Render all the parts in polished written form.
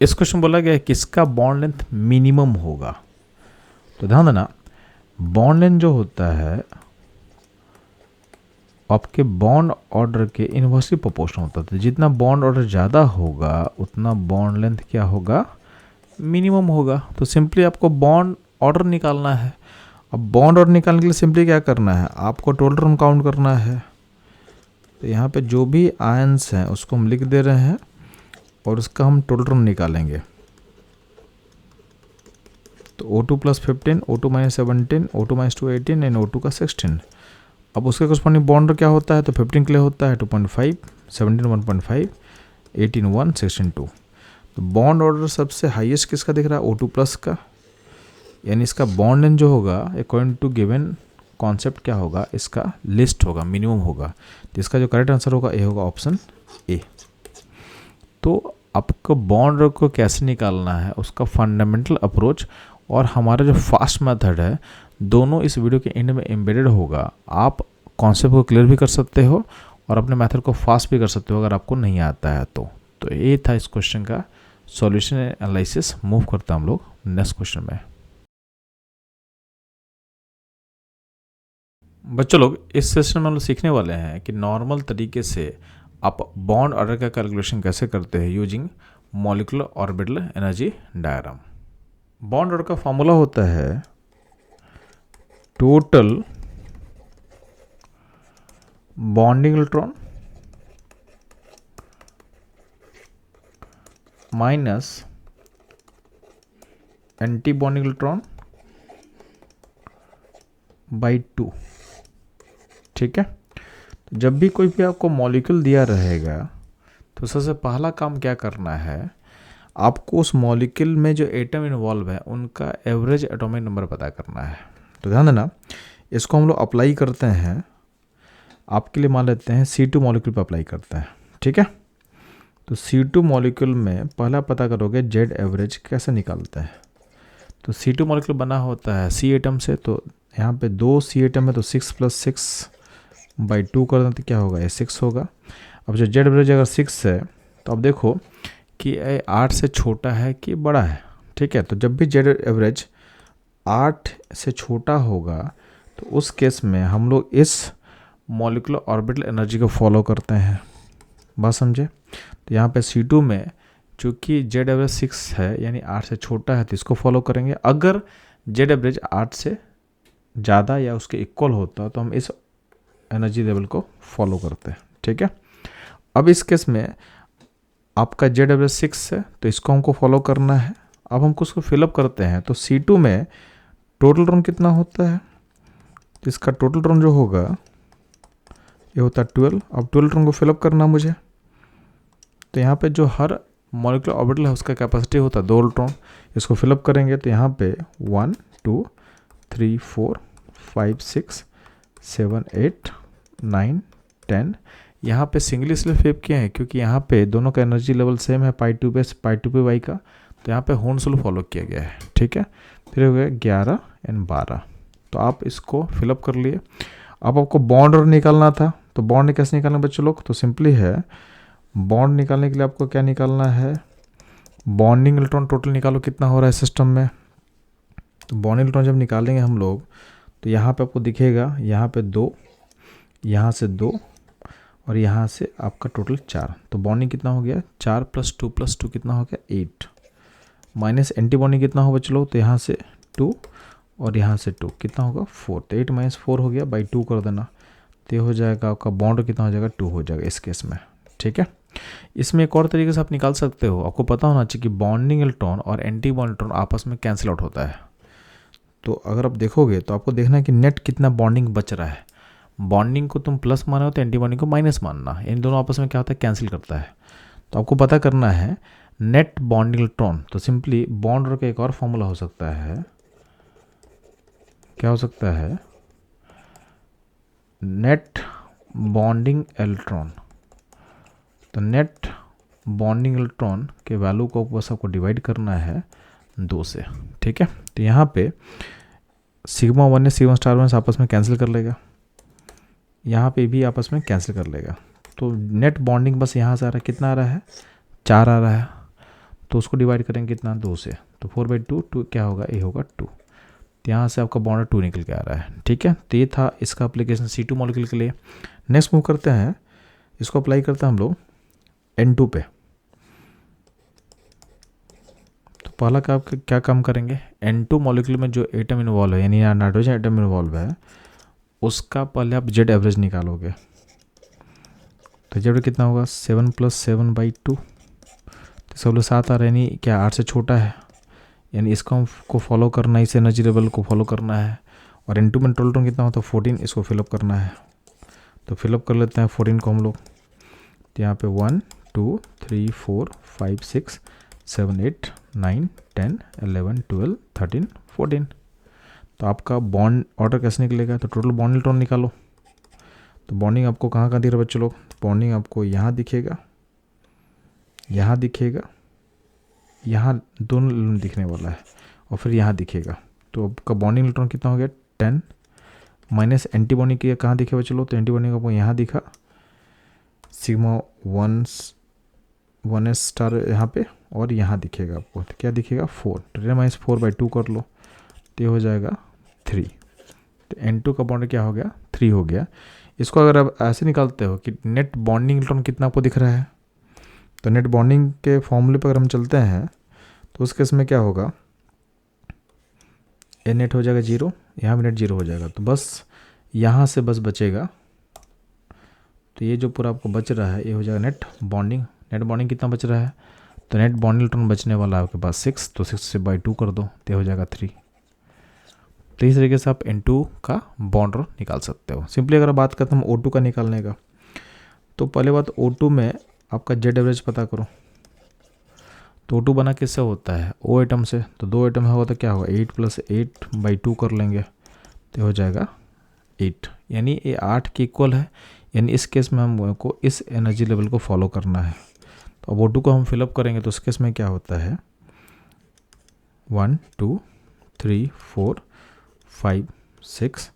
इस क्वेश्चन बोला गया है किसका बॉन्ड लेंथ मिनिमम होगा। तो ध्यान देना, बॉन्ड लेंथ जो होता है आपके बॉन्ड ऑर्डर के इनवर्सली प्रोपोर्शनल होता है। तो जितना बॉन्ड ऑर्डर ज़्यादा होगा उतना बॉन्ड लेंथ क्या होगा, मिनिमम होगा। तो सिंपली आपको बॉन्ड ऑर्डर निकालना है। अब बॉन्ड ऑर्डर निकालने के लिए सिंपली क्या करना है, आपको टोटल रन काउंट करना है। तो यहाँ पे जो भी आयंस हैं उसको हम लिख दे रहे हैं और उसका हम टोटल रन निकालेंगे। तो O2 + 15, O2 - 17, O2 - 2 18 and O2 का 16। अब उसके करस्पॉन्डिंग बॉन्ड क्या होता है, तो 15 के लिए होता है 2.5, 17 1.5, 18 1, 16 2। तो बॉन्ड ऑर्डर सबसे हाईएस्ट किसका दिख रहा है, O2+ का, यानी इसका बॉन्ड लेंथ जो होगा अकॉर्डिंग टू गिवन कॉन्सेप्ट क्या होगा, इसका लिस्ट होगा, मिनिमम होगा। तो इसका जो करेक्ट आंसर होगा ए होगा, ऑप्शन ए। तो आपको बॉन्ड को कैसे निकालना है उसका फंडामेंटल अप्रोच और हमारा जो फास्ट मेथड है, दोनों इस वीडियो के एंड में एम्बेडेड होगा। आप कॉन्सेप्ट को क्लियर भी कर सकते हो और अपने मेथड को फास्ट भी कर सकते हो अगर आपको नहीं आता है तो ये था इस क्वेश्चन का सॉल्यूशन एनालिसिस। मूव करते हैं हम लोग नेक्स्ट क्वेश्चन में। बच्चों लोग, इस सेशन में हम लोग सीखने वाले हैं कि नॉर्मल तरीके से आप बॉन्ड ऑर्डर का कैलकुलेशन कैसे करते हैं using molecular orbital energy diagram. Bond order का फॉर्मूला होता है total bonding electron minus anti bonding electron by 2। ठीक है, जब भी कोई भी आपको मॉलिक्यूल दिया रहेगा तो सबसे पहला काम क्या करना है, आपको उस मॉलिक्यूल में जो एटम इन्वॉल्व है उनका एवरेज एटॉमिक नंबर पता करना है। तो ध्यान देना, इसको हम लोग अप्लाई करते हैं, आपके लिए मान लेते हैं C2 मॉलिक्यूल पर अप्लाई करते हैं। ठीक है, तो C2 मॉलिक्यूल में पहला पता करोगे जेड एवरेज कैसे निकालते हैं। तो C2 मॉलिक्यूल बना होता है C एटम से, तो यहाँ पे 2 C एटम है तो 6 + 6/2 कर दें तो क्या होगा, ये 6 होगा। अब जो जेड एवरेज अगर 6 है तो अब देखो कि ये 8 से छोटा है कि बड़ा है। ठीक है, तो जब भी जेड एवरेज 8 से छोटा होगा तो उस केस में हम लोग इस मॉलिक्यूलर ऑर्बिटल एनर्जी को फॉलो करते हैं। बात समझे। तो यहाँ पे C2 में चूँकि जेड एवरेज 6 है यानी 8 से छोटा है तो इसको फॉलो करेंगे। अगर जेड एवरेज 8 से ज़्यादा या उसके इक्वल होता तो हम इस एनर्जी लेवल को फॉलो करते हैं। ठीक है, अब इस केस में आपका जेड एवरेज 6 है तो इसको हमको फॉलो करना है। अब हमको उसको फिलअप करते हैं तो C2 में टोटल रन कितना होता है, तो इसका टोटल रन जो होगा ये होता है 12। अब 12 रन को फिलअप करना मुझे, तो यहाँ पे जो हर मॉलिक्यूलर ऑर्बिटल है उसका कैपेसिटी होता है 2 इलेक्ट्रॉन। इसको फिलअप करेंगे तो यहाँ पे 1 2 3 4 5 6 7 8 9 10। यहाँ पे सिंगली इसलिए फिलअप किए हैं क्योंकि यहाँ पे दोनों का एनर्जी लेवल सेम है, π2 पे π2 पे y का, तो यहाँ पे होल्स रूल फॉलो किया गया है। ठीक है, फिर हो गया 11 और 12। तो आप इसको फिलअप कर लिए। अब आपको बॉन्ड और निकालना था, तो बॉन्ड कैसे निकालना बच्चों लोग, तो सिंपली है बॉन्ड निकालने के लिए आपको क्या निकालना है, बॉन्डिंग इलेक्ट्रॉन टोटल निकालो कितना हो रहा है सिस्टम में। तो बॉन्डिंग इलेक्ट्रॉन जब निकालेंगे हम लोग तो यहाँ पे आपको दिखेगा, यहाँ पे 2, यहाँ से 2 और यहाँ से आपका टोटल 4। तो बॉन्डिंग कितना हो गया, 4 + 2 + 2 कितना हो गया 8, माइनस एंटी बॉन्डिंग कितना हो बच्चों लोग, तो यहाँ से 2 और यहाँ से 2 कितना होगा 4। तो 8 - 4 हो गया, बाई 2 कर देना, तो ये हो जाएगा आपका बॉन्ड कितना हो जाएगा 2 हो जाएगा इस केस में। ठीक है, इसमें एक और तरीके से आप निकाल सकते हो। आपको पता होना चाहिए कि बॉन्डिंग इलेक्ट्रॉन और एंटी बॉन्ड इलेक्ट्रॉन आपस में कैंसिल आउट होता है। तो अगर आप देखोगे तो आपको देखना है कि नेट कितना बॉन्डिंग बच रहा है। बॉन्डिंग को तुम प्लस मानो तो एंटी बॉन्डिंग को माइनस मानना, इन दोनों आपस में क्या होता है, कैंसिल करता है। तो आपको पता करना है नेट बॉन्डिंग इलेक्ट्रॉन। तो सिंपली बॉन्ड और का एक और फॉर्मूला हो सकता है, क्या हो सकता है, नेट बॉन्डिंग इलेक्ट्रॉन। तो नेट बॉन्डिंग इलेक्ट्रॉन के वैल्यू को बस आपको डिवाइड करना है 2 से। ठीक है, तो यहाँ पे सिग्मा 1 ने सिग्मा स्टार 1 से आपस में कैंसिल कर लेगा, यहाँ पे भी आपस में कैंसिल कर लेगा। तो नेट बॉन्डिंग बस यहाँ से आ रहा है, कितना आ रहा है 4 आ रहा है। तो उसको डिवाइड करेंगे कितना, 2 से, तो 4/2 2 क्या होगा, ए होगा 2। तो यहाँ से आपका बॉन्ड 2 निकल के आ रहा है। ठीक है, तो ये था इसका एप्लीकेशन C2 मॉलिक्यूल के लिए। नेक्स्ट मूव करते हैं, इसको अप्लाई करते हैं हम लोग N2 पे। तो पहला क्या काम करेंगे, N2 मॉलिक्यूल में जो एटम इन्वॉल्व है, यानी नाइट्रोजन एटम इन्वॉल्व है, उसका पहले आप जेड एवरेज निकालोगे। तो जेड कितना होगा, 7 + 7/2, तो सब लोग 7 आ रहे, यानी क्या 8 से छोटा है, यानी इसको हमको फॉलो करना है, इस एनर्जी लेवल को फॉलो करना है। और N2 में टोटल कितना होता है, 14, इसको फिलअप करना है। तो फिलअप कर लेते हैं 14 को हम लोग। तो यहाँ पे 1 2 3 4 5 6 7 8 9 10 11 12 13 14। तो आपका बॉन्ड ऑर्डर कैसे निकलेगा, तो टोटल बॉन्ड इलेक्ट्रॉन निकालो। तो बॉन्डिंग आपको कहाँ कहाँ दिख रहा है बच्चों लोग, बॉन्डिंग आपको यहाँ दिखेगा, यहाँ दिखेगा, यहाँ दोनों दिखने वाला है, और फिर यहाँ दिखेगा। तो आपका बॉन्डिंग इलेक्ट्रॉन कितना हो गया, 10 माइनस एंटी बॉन्डिंग की कहाँ दिखे बच्चों लोग, तो एंटी बॉन्डिंग आपको यहाँ दिखा, सिग्मा 1s स्टार यहाँ पे, और यहाँ दिखेगा आपको, तो क्या दिखेगा 4, तो 10 - 4/2 कर लो, तो ये हो जाएगा 3। तो N2 का बॉन्ड क्या हो गया, 3 हो गया। इसको अगर आप ऐसे निकालते हो कि नेट बॉन्डिंग इलेक्ट्रॉन कितना आपको दिख रहा है, तो नेट बॉन्डिंग के फॉर्मूले पर अगर हम चलते हैं तो उस केस में क्या होगा, ए नेट हो जाएगा 0, यहाँ भी नेट 0 हो जाएगा। तो बस यहाँ से बस बचेगा, तो ये जो पूरा आपको बच रहा है ये हो जाएगा नेट बॉन्डिंग। नेट बॉन्डिंग कितना बच रहा है, तो नेट बॉन्डिंग इलेक्ट्रॉन बचने वाला है आपके पास 6, तो 6 से बाई 2 कर दो, तो हो जाएगा 3। तो इस तरीके से आप N2 का बॉन्ड निकाल सकते हो। सिंपली अगर बात करते हैं O2 का निकालने का, तो पहले बात O2 में आपका जेड एवरेज पता करो। तो O2 बना किससे होता है, O एटम से, तो 2 एटम होगा तो क्या होगा, 8 + 8/2 कर लेंगे, तो हो जाएगा 8, यानी ये 8 के इक्वल है। यानी इस केस में हमको इस एनर्जी लेवल को फॉलो करना है। तो अब O2 को हम फिलअप करेंगे, तो उस केस में क्या होता है, 1 2 3 4 5 6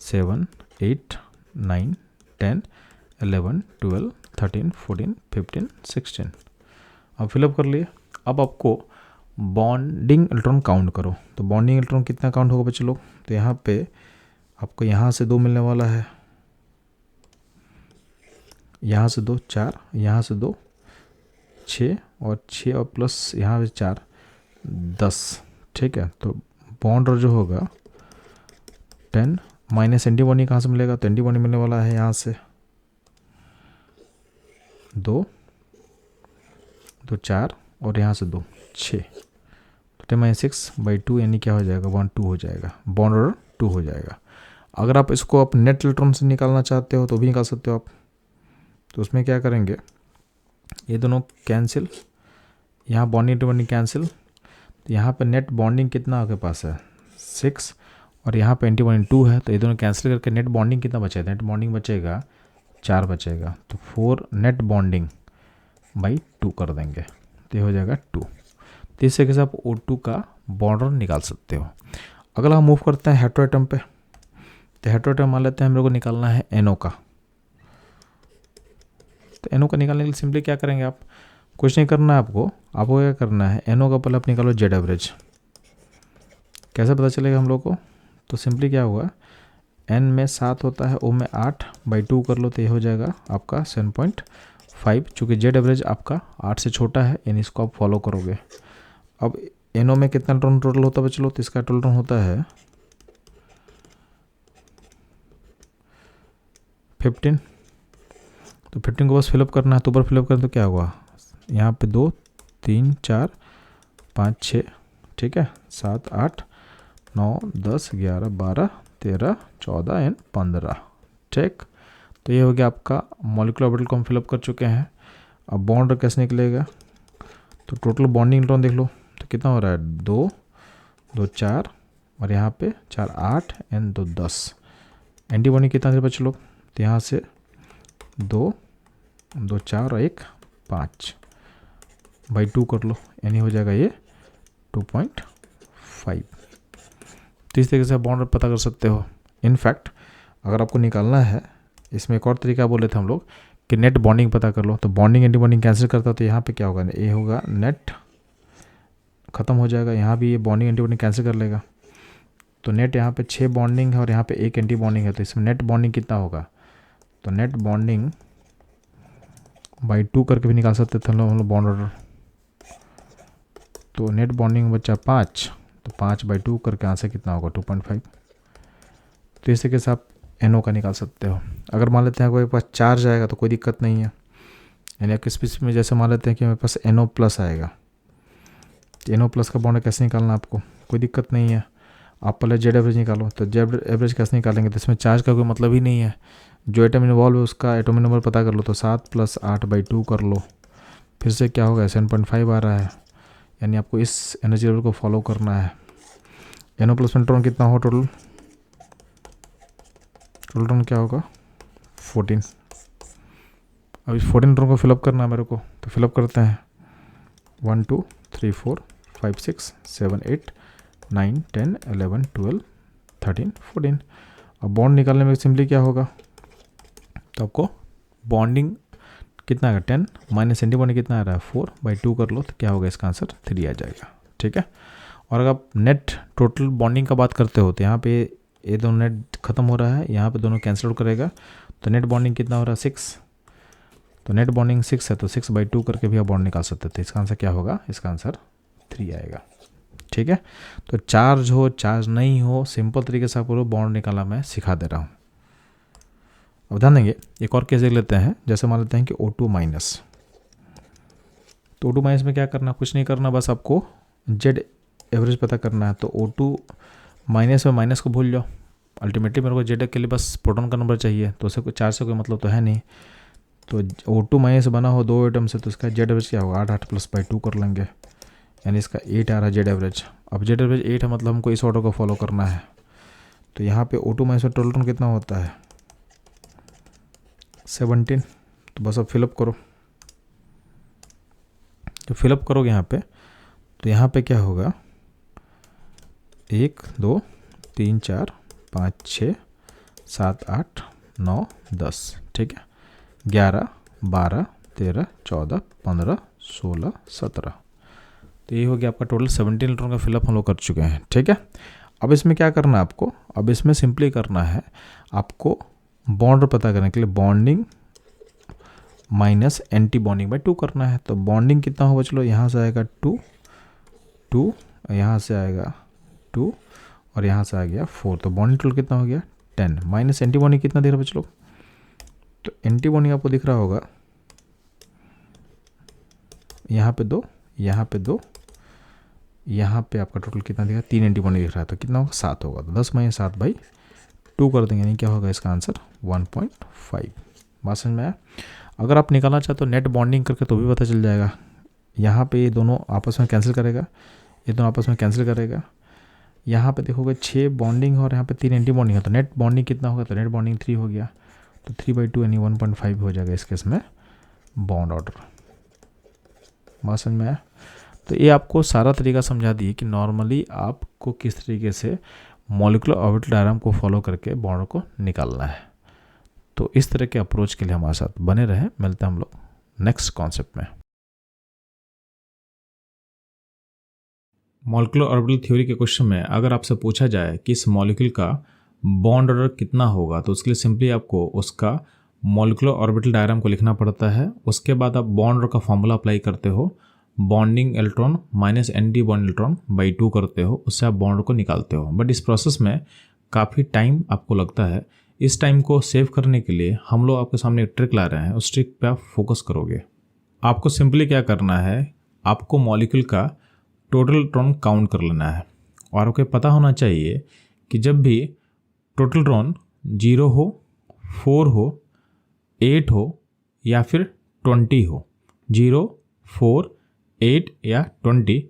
7 8 9 10 11 12 13 14 15 16। अब फिलअप कर लिए। अब आपको बॉन्डिंग इलेक्ट्रॉन काउंट करो। तो बॉन्डिंग इलेक्ट्रॉन कितना काउंट होगा बच्चे लोग, तो यहाँ पे आपको यहाँ से 2 मिलने वाला है, यहाँ से 2 4, यहाँ से 2 6, और 6 और प्लस यहाँ से 4 10। ठीक है, तो बॉन्ड जो होगा 10 माइनस एंटी बॉन्डिंग कहाँ से मिलेगा, तो एंटी बॉन्डिंग मिलने वाला है यहाँ से 2 2 4, और यहाँ से 2 6, तो 10 - 6/2, यानी क्या हो जाएगा, 1 2 हो जाएगा, बॉन्ड ऑर्डर 2 हो जाएगा। अगर आप इसको आप नेट इलेक्ट्रॉन से निकालना चाहते हो तो भी निकाल सकते हो आप। तो उसमें क्या करेंगे, ये दोनों कैंसिल, यहाँ बॉन्डिंग टू बॉन्डिंग कैंसिल, तो यहाँ पे नेट बॉन्डिंग कितना आपके पास है 6, और यहाँ पे एंटी बॉन्डिंग 2 है, तो ये दोनों कैंसिल करके नेट बॉन्डिंग कितना बचेगा, नेट बॉन्डिंग बचेगा 4 बचेगा, तो 4 नेट बॉन्डिंग बाई 2 कर देंगे, तो ये हो जाएगा 2। तो इस तरीके से आप O2 का बॉन्ड निकाल सकते हो। अगला हम मूव करते हैं हेटेरो एटम पे। तो हेटेरो एटम मान लेते हैं हम लोग को निकालना है NO का। तो NO का निकालने के लिए सिंपली क्या करेंगे, आप कुछ नहीं करना है आपको क्या करना है, NO का पहले आप निकालो जेड एवरेज। कैसे पता चलेगा हम लोग को, तो सिंपली क्या हुआ, N में 7 होता है, O में 8/2 कर लो, तो ये हो जाएगा आपका 7.5। चूँकि जेड एवरेज आपका 8 से छोटा है, यानी इसको आप फॉलो करोगे। अब NO में कितना इलेक्ट्रॉन टोटल होता है बच्चों लोग, तो इसका टोटल होता है 15। तो 15 को बस फिलअप करना है, तो ऊपर फिलअप करें तो क्या होगा, यहाँ पे 2 3 4 5 6, ठीक है, 7 8 9 10 11 12 13 14 एंड 15। ठीक, तो ये हो गया आपका मॉलिक्यूलर ऑर्बिटल को हम फिलअप कर चुके हैं। अब बॉन्ड कैसे निकलेगा, तो टोटल बॉन्डिंग इलेक्ट्रॉन देख लो, तो कितना हो रहा है, 2 2 4, और यहाँ पे 4 8 एंड 2 10। एंटी बॉन्डिंग कितना थे बच्चे लोग, तो यहाँ से 2 2 4 और 1 5/2 कर लो, यानी हो जाएगा ये 2.5। तो इस तरीके से बॉन्ड पता कर सकते हो। इनफैक्ट अगर आपको निकालना है, इसमें एक और तरीका बोले थे हम लोग कि नेट बॉन्डिंग पता कर लो। तो बॉन्डिंग एंटी बॉन्डिंग कैंसिल करता है, तो यहाँ पे क्या होगा, ए होगा नेट ख़त्म हो जाएगा। यहाँ भी ये बॉन्डिंग एंटी बॉन्डिंग कैंसिल कर लेगा, तो नेट यहाँ पे 6 बॉन्डिंग है और यहाँ पे 1 एंटी बॉन्डिंग है, तो इसमें नेट बॉन्डिंग कितना होगा, तो नेट बॉन्डिंग बाई 2 करके भी निकाल सकते थे हम लोग बॉन्ड ऑर्डर। तो नेट बॉन्डिंग बचा 5, तो 5/2 करके आंसर कितना होगा 2.5। तो इस तरीके से आप NO का निकाल सकते हो। अगर मान लेते हैं कोई पास चार्ज आएगा तो कोई दिक्कत नहीं है, यानी आपके स्पीच में जैसे मान लेते हैं कि मेरे पास NO+ आएगा, NO+ का बॉन्ड कैसे निकालना आपको, कोई दिक्कत नहीं है। आप पहले जेड एवरेज निकालो, तो जेड एवरेज कैसे निकालेंगे, तो इसमें चार्ज का कोई मतलब ही नहीं है, जो एटम इन्वॉल्व है उसका एटॉमिक नंबर पता कर लो, तो 7 + 8/2 कर लो, फिर से क्या होगा 7.5 आ रहा है, यानी आपको इस एनर्जी लेवल को फॉलो करना है। NO+ में न्यूट्रॉन कितना हो टोटल न्यूट्रॉन क्या होगा 14। अब इस 14 न्यूट्रॉन को फिलअप करना है मेरे को, तो फिलअप करते हैं 1 2 3 4 5 6 7 8 9 10 11 12 13 14। अब बॉन्ड निकालने में सिंपली क्या होगा, तो आपको बॉन्डिंग कितना आएगा 10 माइनस एंटी बॉन्डिंग कितना आ रहा है 4/2 कर लो, तो क्या होगा इसका आंसर 3 आ जाएगा। ठीक है। और अगर आप नेट टोटल बॉन्डिंग का बात करते हो तो यहाँ पे ये दोनों नेट खत्म हो रहा है, यहाँ पे दोनों कैंसिल आउट करेगा, तो नेट बॉन्डिंग कितना हो रहा है 6, तो नेट बॉन्डिंग 6 है, तो 6/2 करके भी आप बॉन्ड निकाल सकते थे। इसका आंसर क्या होगा, इसका आंसर 3 आएगा। ठीक है। तो चार्ज हो चार्ज नहीं हो, सिंपल तरीके से आपको बॉन्ड निकालना मैं सिखा दे रहा हूँ। अब ध्यान देंगे, एक और केस देख लेते हैं। जैसे मान लेते हैं कि O2-, तो O2- में क्या करना, कुछ नहीं करना, बस आपको जेड एवरेज पता करना है। तो O2- में माइनस को भूल जाओ, अल्टीमेटली मेरे को जेड के लिए बस प्रोटॉन का नंबर चाहिए, तो उसे कोई चार्ज से कोई मतलब तो है नहीं। तो O2- बना हो 2 एटम से, तो इसका जेड एवरेज क्या होगा 8 + 2 कर लेंगे, यानी इसका 8 आ रहा है जेड एवरेज। अब जेड एवरेज 8 है, मतलब हमको इस ऑर्डर को फॉलो करना है। तो यहाँ पे O2- में टोटल कितना होता है 17, तो बस अब फिलअप करो। तो फिलअप करोगे यहाँ पे, तो यहाँ पे क्या होगा 1 2 3 4 5 6 7 8 9 10, ठीक है, 11 12 13 14 15 16 17। तो ये हो गया आपका टोटल 17 इलेक्ट्रॉन का फिलअप हम लोग कर चुके हैं। ठीक है। अब इसमें क्या करना है आपको, अब इसमें सिंपली करना है आपको बॉन्ड पता करने के लिए बॉन्डिंग माइनस एंटी बॉन्डिंग/2 करना है। तो बॉन्डिंग कितना होगा, चलो यहाँ से आएगा 2 2, यहाँ से आएगा 2 और यहाँ से आ गया 4, तो बॉन्डिंग टोटल कितना हो गया 10, माइनस एंटी बॉन्डिंग कितना दे रहा है बच्चों, तो एंटी बॉन्डिंग आपको दिख रहा होगा यहाँ पे 2, यहाँ पे 2, यहाँ पे आपका टोटल कितना दिख रहा है 3 एंटी बॉन्डिंग दिख रहा है, तो कितना होगा 7 होगा। तो 10 - 7/2 कर देंगे, यानी क्या होगा इसका आंसर 1.5। बात समझ में आया। अगर आप निकालना चाहते तो नेट बॉन्डिंग करके तो भी पता चल जाएगा। यहाँ पे ये दोनों आपस में कैंसिल करेगा, ये दोनों आपस में कैंसिल करेगा। यहाँ पे देखोगे 6 बॉन्डिंग और यहाँ पे 3 एंटी बॉन्डिंग है, तो नेट बॉन्डिंग कितना होगा, तो नेट बॉन्डिंग 3 हो गया, तो 3/2 यानी 1.5 हो जाएगा इस केस में बॉन्ड ऑर्डर। बात समझ में आया। तो ये आपको सारा तरीका समझा दिए कि नॉर्मली आपको किस तरीके से मॉलिक्यूलर ऑर्बिटल डायग्राम को फॉलो करके बॉन्ड को निकालना है। तो इस तरह के अप्रोच के लिए हमारे साथ बने रहें। मिलते हैं हम लोग नेक्स्ट कॉन्सेप्ट में। मॉलिक्यूलर ऑर्बिटल थ्योरी के क्वेश्चन में अगर आपसे पूछा जाए कि इस मॉलिक्यूल का बॉन्ड ऑर्डर कितना होगा, तो उसके लिए सिंपली आपको उसका मॉलिक्यूलर ऑर्बिटल डायग्राम को लिखना पड़ता है। उसके बाद आप बॉन्ड ऑर्डर का फॉर्मूला अप्लाई करते हो, bonding electron minus anti bond electron करते हो, उससे आप बॉन्ड को निकालते हो। बट इस प्रोसेस में काफ़ी टाइम आपको लगता है। इस टाइम को सेव करने के लिए हम लोग आपके सामने एक ट्रिक ला रहे हैं, उस ट्रिक पे आप फोकस करोगे। आपको सिंपली क्या करना है, आपको मॉलिक्यूल का टोटल इलेक्ट्रॉन काउंट कर लेना है, और आपको पता होना चाहिए कि जब भी टोटल इलेक्ट्रॉन 0 हो, 4 हो, 8 हो या फिर 20 हो, 0 4 8 या 20,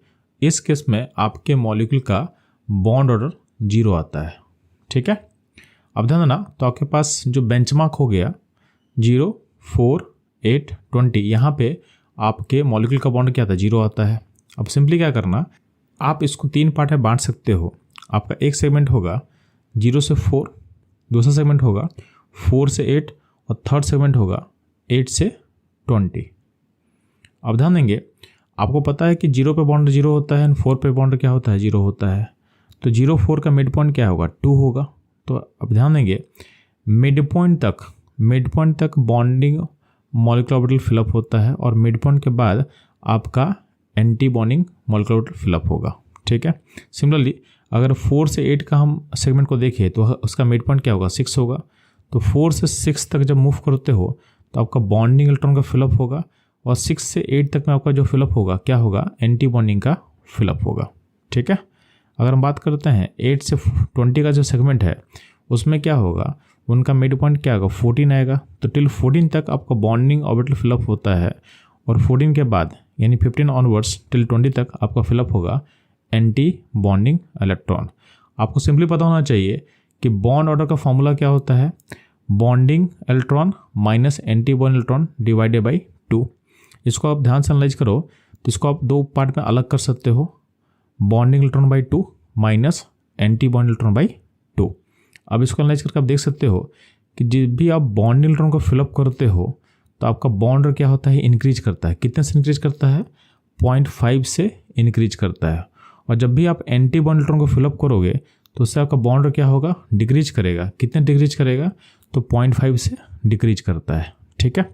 इस केस में आपके मॉलिक्यूल का बॉन्ड ऑर्डर 0 आता है। ठीक है। अब ध्यान देना, तो आपके पास जो बेंचमार्क हो गया 0 4 8 20, यहाँ पे आपके मॉलिक्यूल का बॉन्ड क्या आता है 0 आता है। अब सिंपली क्या करना, आप इसको 3 पार्ट में बांट सकते हो। आपका एक सेगमेंट होगा 0 से 4, दूसरा सेगमेंट होगा 4 से 8 और थर्ड सेगमेंट होगा 8 से 20। अब ध्यान देंगे, आपको पता है कि 0 पे बॉन्ड 0 होता है एंड 4 पे बॉन्ड क्या होता है, 0 होता है। तो 0 4 का मिड पॉइंट क्या होगा, 2 होगा। तो अब ध्यान देंगे मिड पॉइंट तक बॉन्डिंग मॉलिक्यूलर ऑर्बिटल फिलअप होता है और मिड पॉइंट के बाद आपका anti bonding molecular orbital fill up होगा, ठीक है। सिमिलरली अगर 4 से 8 का हम सेगमेंट को देखें तो उसका मिड पॉइंट क्या होगा, 6 होगा। तो 4 से 6 तक जब मूव करते हो तो आपका बॉन्डिंग इलेक्ट्रॉन का फिलअप होगा और 6 से 8 तक में आपका जो फिलअप होगा क्या होगा, एंटी बॉन्डिंग का फिलअप होगा, ठीक है। अगर हम बात करते हैं 8 से 20 का जो सेगमेंट है उसमें क्या होगा, उनका मिड पॉइंट क्या होगा, 14 आएगा। तो टिल 14 तक आपका बॉन्डिंग ऑर्बिटल फिलअप होता है और 14 के बाद यानी 15 ऑनवर्ड्स टिल 20 तक आपका फिलअप होगा एंटी बॉन्डिंग इलेक्ट्रॉन। आपको सिंपली पता होना चाहिए कि बॉन्ड ऑर्डर का फॉर्मूला क्या होता है, bonding electron minus anti bond electron divided by 2। इसको आप ध्यान से एनालाइज करो तो इसको आप 2 पार्ट में अलग कर सकते हो, bonding electron by 2 minus anti bond electron by 2। अब इसको एनालाइज करके आप देख सकते हो कि जब भी आप बॉन्डिंग इलेक्ट्रॉन को फिलअप करते हो तो आपका बॉन्ड क्या होता है, इंक्रीज करता है। कितने से इंक्रीज करता है, 0.5 से इंक्रीज करता है। और जब भी आप एंटी बॉन्ड इलेक्ट्रॉन को फिलअप करोगे तो उससे आपका बॉन्ड क्या होगा, डिक्रीज करेगा। कितने डिक्रीज करेगा, तो 0.5 से डिक्रीज करता है, ठीक है।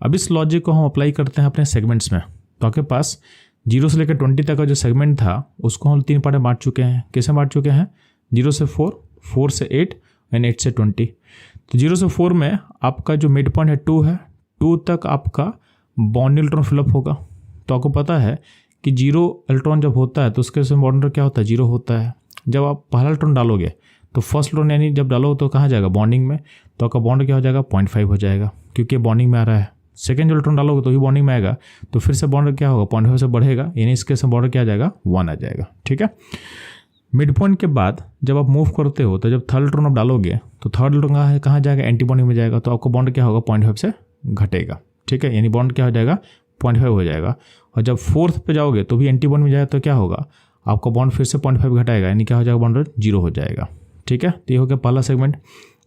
अब इस लॉजिक को हम अप्लाई करते हैं अपने सेगमेंट्स में। तो आपके पास 0 से लेकर 20 तक का जो सेगमेंट था उसको हम 3 पार्ट में बांट चुके हैं। कैसे बांट चुके हैं, 0 से 4, 4 से 8 एंड 8 से 20। तो 0 से 4 में आपका जो मिड पॉइंट है 2 है, 2 तक आपका बॉन्ड इलेक्ट्रॉन फिलअप होगा। तो आपको पता है कि 0 इलेक्ट्रॉन जब होता है तो उसके से बॉन्ड क्या होता है, 0 होता है। जब आप पहला इलेक्ट्रॉन डालोगे तो फर्स्ट इलेक्ट्रॉन यानी जब डालोगे तो कहाँ जाएगा, बॉन्डिंग में। तो आपका बॉन्ड क्या हो जाएगा, 0.5 हो जाएगा क्योंकि बॉन्डिंग में आ रहा है। सेकेंड जो इलेक्ट्रॉन डालोगे तो ही बॉन्डिंग में आएगा, तो फिर से बॉन्ड क्या होगा, 0.5 से बढ़ेगा, यानी इसके से बॉन्ड क्या आ जाएगा, 1 आ जाएगा, ठीक है। मिड पॉइंट के बाद जब आप मूव करते हो तो जब थर्ड इलेक्ट्रॉन आप डालोगे तो थर्ड इलेक्ट्रॉन कहाँ जाएगा, एंटी बॉन्डिंग में जाएगा। तो आपका बॉन्ड क्या होगा, 0.5 से घटेगा, ठीक है। यानी बॉन्ड क्या हो जाएगा, 0.5 हो जाएगा। और जब फोर्थ पे जाओगे तो भी एंटी बॉन्ड में जाएगा तो क्या होगा, आपका बॉन्ड फिर से 0.5 घटाएगा, यानी क्या हो जाएगा, बॉन्ड 0 हो जाएगा, ठीक है। तो ये हो गया पहला सेगमेंट।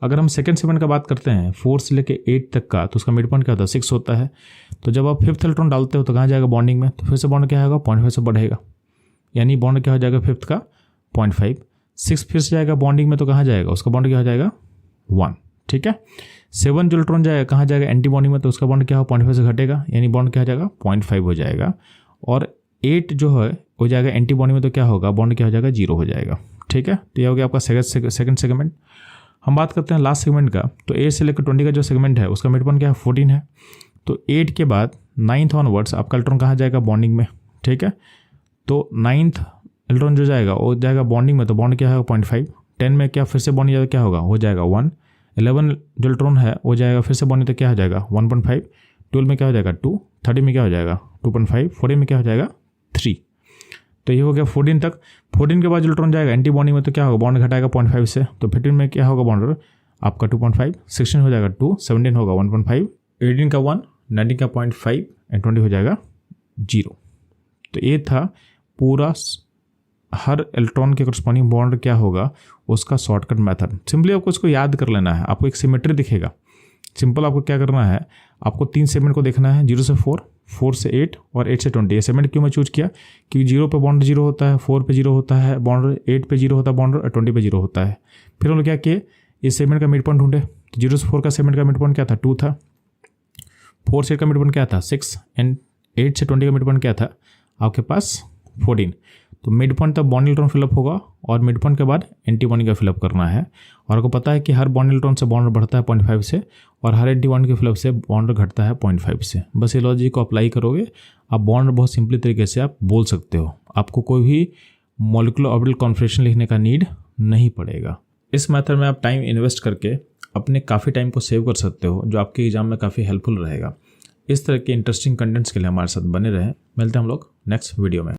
अगर हम सेकंड सेगमेंट का बात करते हैं 4 से लेकर 8 तक का, तो उसका मिड पॉइंट क्या होता है, 6 होता है। तो जब आप फिफ्थ इलेक्ट्रॉन डालते हो तो कहाँ जाएगा, बॉन्डिंग में। तो फिर से बॉन्ड क्या होगा, 0.5 से बढ़ेगा, यानी बॉन्ड क्या हो जाएगा, फिफ्थ का 0.5। 6 फिर से जाएगा बॉन्डिंग में तो कहाँ जाएगा, उसका बॉन्ड क्या हो जाएगा, 1, ठीक है। 7 जो इलेक्ट्रॉन जाएगा कहाँ जाएगा, एंटी बॉन्डिंग में, तो उसका बॉन्ड क्या हो, 0.5 से घटेगा, यानी बॉन्ड क्या हो जाएगा, 0.5 हो जाएगा। और 8 जो है हो जाएगा एंटी बॉन्डिंग में, तो क्या होगा, बॉन्ड क्या हो जाएगा, 0 हो जाएगा, ठीक है। तो ये हो गया आपका सेकंड सेगमेंट। हम बात करते हैं लास्ट सेगमेंट का। तो 8 से लेकर 20 का जो सेगमेंट है उसका मिड पॉइंट क्या है, 14 है। तो 8 के बाद 9th ऑनवर्ड्स आपका इलेक्ट्रॉन कहाँ जाएगा, बॉन्डिंग में, ठीक है। तो 9th इलेक्ट्रॉन जो जाएगा वो जाएगा बॉन्डिंग में, तो बॉन्ड क्या होगा, 0.5। 10 में क्या फिर से बॉन्डिंग जाएगा, क्या होगा, हो जाएगा 1। 11 जो इलेक्ट्रॉन है वो जाएगा फिर से बॉन्डिंग, तो क्या हो जाएगा, 1.5। 12 में क्या हो जाएगा, 2। 13 में क्या हो जाएगा, 2.5। 14 में क्या हो जाएगा, 3। तो ये हो गया 14 तक। 14 के बाद जो इलेक्ट्रॉन जाएगा एंटी बॉन्डिंग में, तो क्या होगा, बॉन्ड घटाएगा 0.5 से। तो 15 में क्या होगा, बॉन्ड आपका 2.5। 16 हो जाएगा 2, 17 होगा 1.5, 18 का 1, 19 का 0.5 एंड 20 हो जाएगा 0। तो ये था पूरा हर इलेक्ट्रॉन के करस्पॉन्डिंग बॉन्ड क्या होगा उसका शॉर्टकट मेथड। सिंपली आपको इसको याद कर लेना है, आपको एक सिमेट्री दिखेगा। सिंपल आपको क्या करना है, आपको 3 सेगमेंट को देखना है, 0 से 4, 4 से 8 और 8 से 20। ये सेगमेंट क्यों मैं चूज किया, क्योंकि 0 पे बॉन्ड 0 होता है, 4 पे 0 होता है बॉन्ड, 8 पे 0 होता है बॉन्ड और 20 पे 0 होता है। फिर हम लोग क्या किए, इस सेगमेंट का मिड पॉइंट ढूंढे। तो 0 से 4 का सेगमेंट का मिड पॉइंट क्या था, 2 था। 4 से 8 का मिड पॉइंट क्या था, 6 एंड 8 से 20 का मिड पॉइंट क्या था आपके पास, 14। तो मिड पॉइंट तक बॉन्ड इलेक्ट्रॉन फिलअप होगा और मिड पॉइंट के बाद एंटी बॉन्डिंग का फिलअप करना है। और आपको पता है कि हर बॉन्ड इलेक्ट्रॉन से बॉन्ड बढ़ता है 0.5 से और हर एंटी बॉन्ड के फिलअप से बॉन्ड घटता है 0.5 से। बस ये लॉजिक को अप्लाई करोगे आप बॉन्ड बहुत सिंपली तरीके से आप बोल सकते हो। आपको कोई भी मॉलिक्यूलर ऑर्बिटल कॉन्फिगरेशन लिखने का नीड नहीं पड़ेगा। इस मेथड में आप टाइम इन्वेस्ट करके अपने काफ़ी टाइम को सेव कर सकते हो, जो आपके एग्जाम में काफ़ी हेल्पफुल रहेगा। इस तरह के इंटरेस्टिंग कंटेंट्स के लिए हमारे साथ बने रहें। मिलते हैं हम लोग नेक्स्ट वीडियो में।